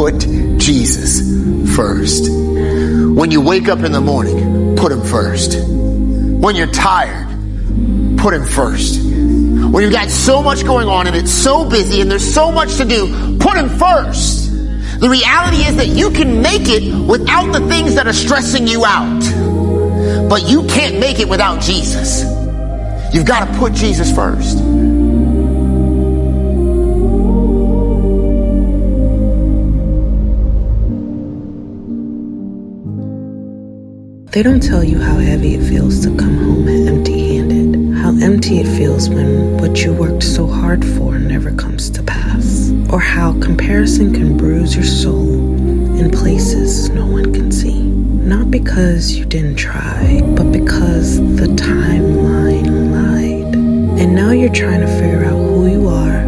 Put Jesus first. When you wake up in the morning, put him first. When you're tired, put him first. When you've got so much going on and it's so busy and there's so much to do, put him first. The reality is that you can make it without the things that are stressing you out. But you can't make it without Jesus. You've got to put Jesus first. They don't tell you how heavy it feels to come home empty-handed, how empty it feels when what you worked so hard for never comes to pass, or how comparison can bruise your soul in places no one can see. Not because you didn't try, but because the timeline lied. And now you're trying to figure out who you are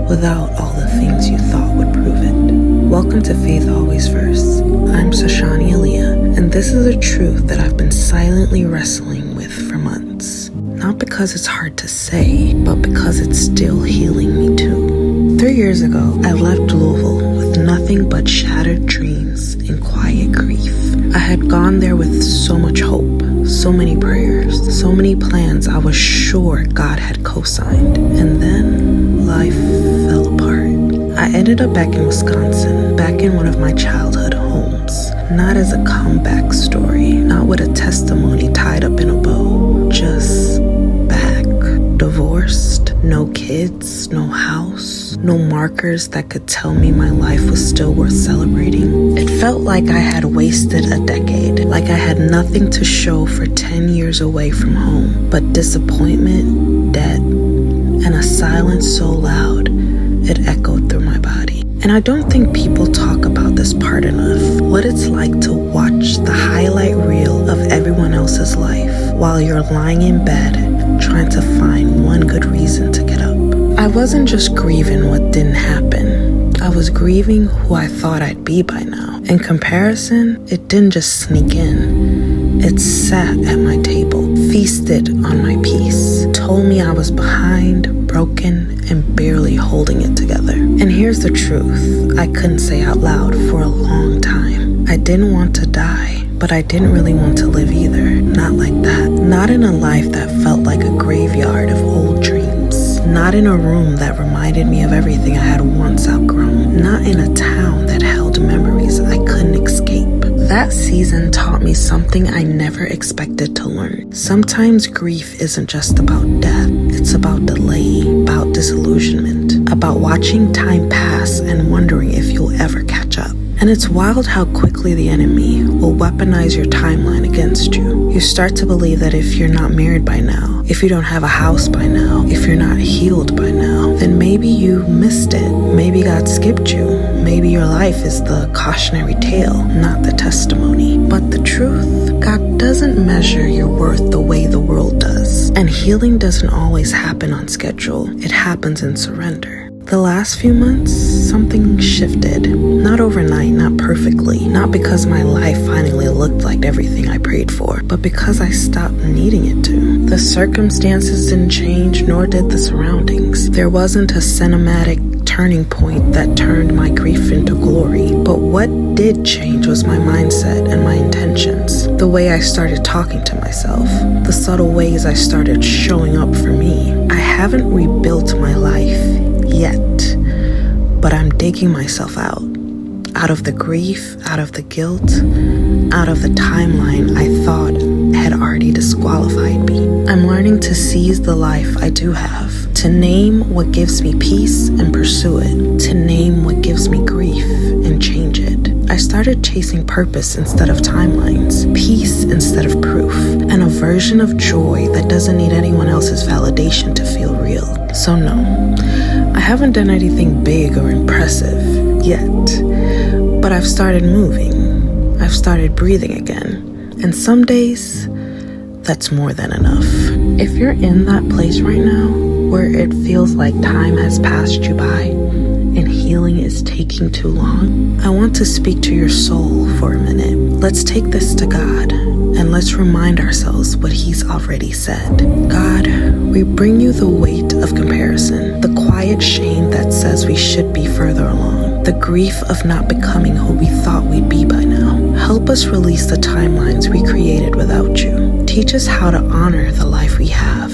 without all the things you thought would prove it. Welcome to Faith Always First. I'm Sashani Aaliyah, and this is a truth that I've been silently wrestling with for months. Not because it's hard to say, but because it's still healing me too. 3 years ago, I left Louisville with nothing but shattered dreams and quiet grief. I had gone there with so much hope, so many prayers, so many plans I was sure God had co-signed. And then life fell apart. I ended up back in Wisconsin, back in one of my childhood homes. Not as a comeback story, not with a testimony tied up in a bow, just back. Divorced, no kids, no house, no markers that could tell me my life was still worth celebrating. It felt like I had wasted a decade, like I had nothing to show for 10 years away from home, but disappointment, debt, and a silence so loud it echoed through my body. And I don't think people talk about this part enough. What it's like to watch the highlight reel of everyone else's life while you're lying in bed trying to find one good reason to get up. I wasn't just grieving what didn't happen. I was grieving who I thought I'd be by now. In comparison, it didn't just sneak in. It sat at my table, feasted on my peace, told me I was behind, broken, and barely holding it together. And here's the truth I couldn't say out loud for a long time. I didn't want to die, but I didn't really want to live either. Not like that. Not in a life that felt like a graveyard of old dreams. Not in a room that reminded me of everything I had once outgrown. Not in a town that held memories I couldn't escape. That season taught me something I never expected to learn. Sometimes grief isn't just about death. It's about delay, about disillusionment, about watching time pass and wondering if you'll ever catch up. And it's wild how quickly the enemy will weaponize your timeline against you. You start to believe that if you're not married by now, if you don't have a house by now, if you're not healed by now, then maybe you missed it. Maybe God skipped you. Maybe your life is the cautionary tale, not the testimony. But the truth, God doesn't measure your worth the way the world does. And healing doesn't always happen on schedule. It happens in surrender. The last few months, something shifted. Not overnight, not perfectly, not because my life finally looked like everything I prayed for, but because I stopped needing it to. The circumstances didn't change, nor did the surroundings. There wasn't a cinematic turning point that turned my grief into glory. But what did change was my mindset and my intentions. The way I started talking to myself. The subtle ways I started showing up for me. I haven't rebuilt my life yet, but I'm digging myself out of the grief, out of the guilt, out of the timeline I thought had already disqualified me. I'm learning to seize the life I do have, to name what gives me peace and pursue it, to name what gives me grief and change it. I started chasing purpose instead of timelines, peace instead of proof, and a version of joy that doesn't need anyone else's validation to feel real. So no, I haven't done anything big or impressive yet, but I've started moving. I've started breathing again. And some days, that's more than enough. If you're in that place right now, where it feels like time has passed you by and healing is taking too long, I want to speak to your soul for a minute. Let's take this to God and let's remind ourselves what He's already said. God, we bring you the weight of comparison, the quiet quiet shame that says we should be further along, the grief of not becoming who we thought we'd be by now. Help us release the timelines we created without you. Teach us how to honor the life we have,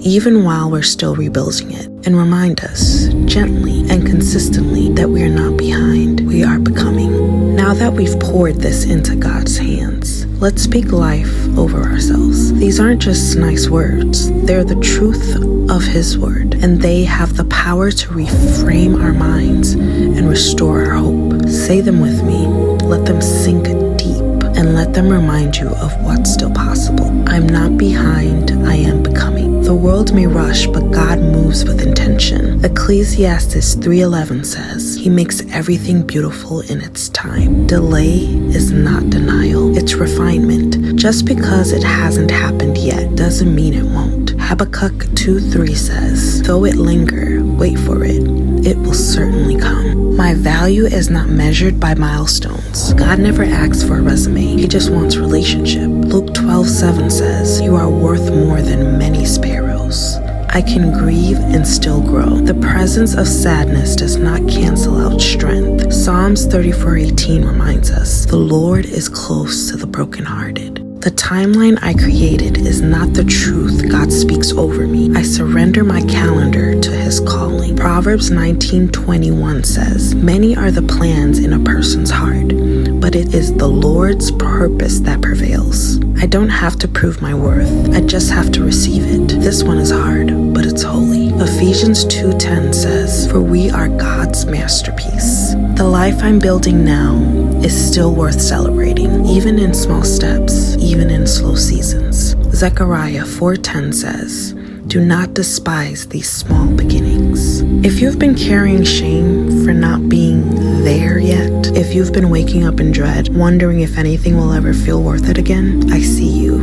even while we're still rebuilding it. And remind us, gently and consistently, that we are not behind, we are becoming. Now that we've poured this into God's hands, let's speak life over ourselves. These aren't just nice words, they're the truth of His word, and they have the power to reframe our minds and restore our hope. Say them with me. Let them sink deep, and let them remind you of what's still possible. I'm not behind, I am becoming. The world may rush, but God moves with intention. Ecclesiastes 3:11 says, He makes everything beautiful in its time. Delay is not denial, it's refinement. Just because it hasn't happened yet doesn't mean it won't. Habakkuk 2:3 says, though it linger, wait for it. It will certainly come. My value is not measured by milestones. God never asks for a resume. He just wants relationship. Luke 12:7 says, you are worth more than many sparrows. I can grieve and still grow. The presence of sadness does not cancel out strength. Psalms 34:18 reminds us, the Lord is close to the brokenhearted. The timeline I created is not the truth God speaks over me. I surrender my calendar to His calling. Proverbs 19:21 says, many are the plans in a person's heart, but it is the Lord's purpose that prevails. I don't have to prove my worth. I just have to receive it. This one is hard, but it's holy. Ephesians 2:10 says, for we are God's masterpiece. The life I'm building now is still worth celebrating, even in small steps, even in slow seasons. Zechariah 4:10 says, do not despise these small beginnings. If you've been carrying shame for not being there yet, if you've been waking up in dread, wondering if anything will ever feel worth it again, I see you.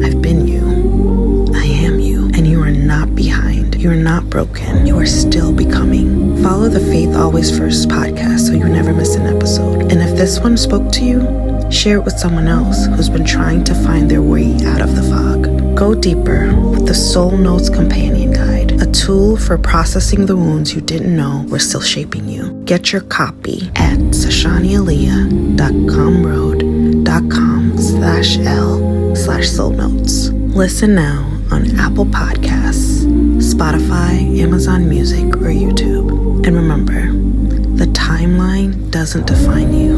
I've been you. I am you. And you are not behind. You are not broken. You are still becoming. Follow the Faith Always First podcast so you never miss an episode. And if this one spoke to you, share it with someone else who's been trying to find their way out of the fog. Go deeper with the Soul Notes Companion Guide, a tool for processing the wounds you didn't know were still shaping you. Get your copy at sashanialiyah.gumroad.com/l/soulnotes. Listen now on Apple Podcasts, Spotify, Amazon Music, or YouTube. And remember, the timeline doesn't define you.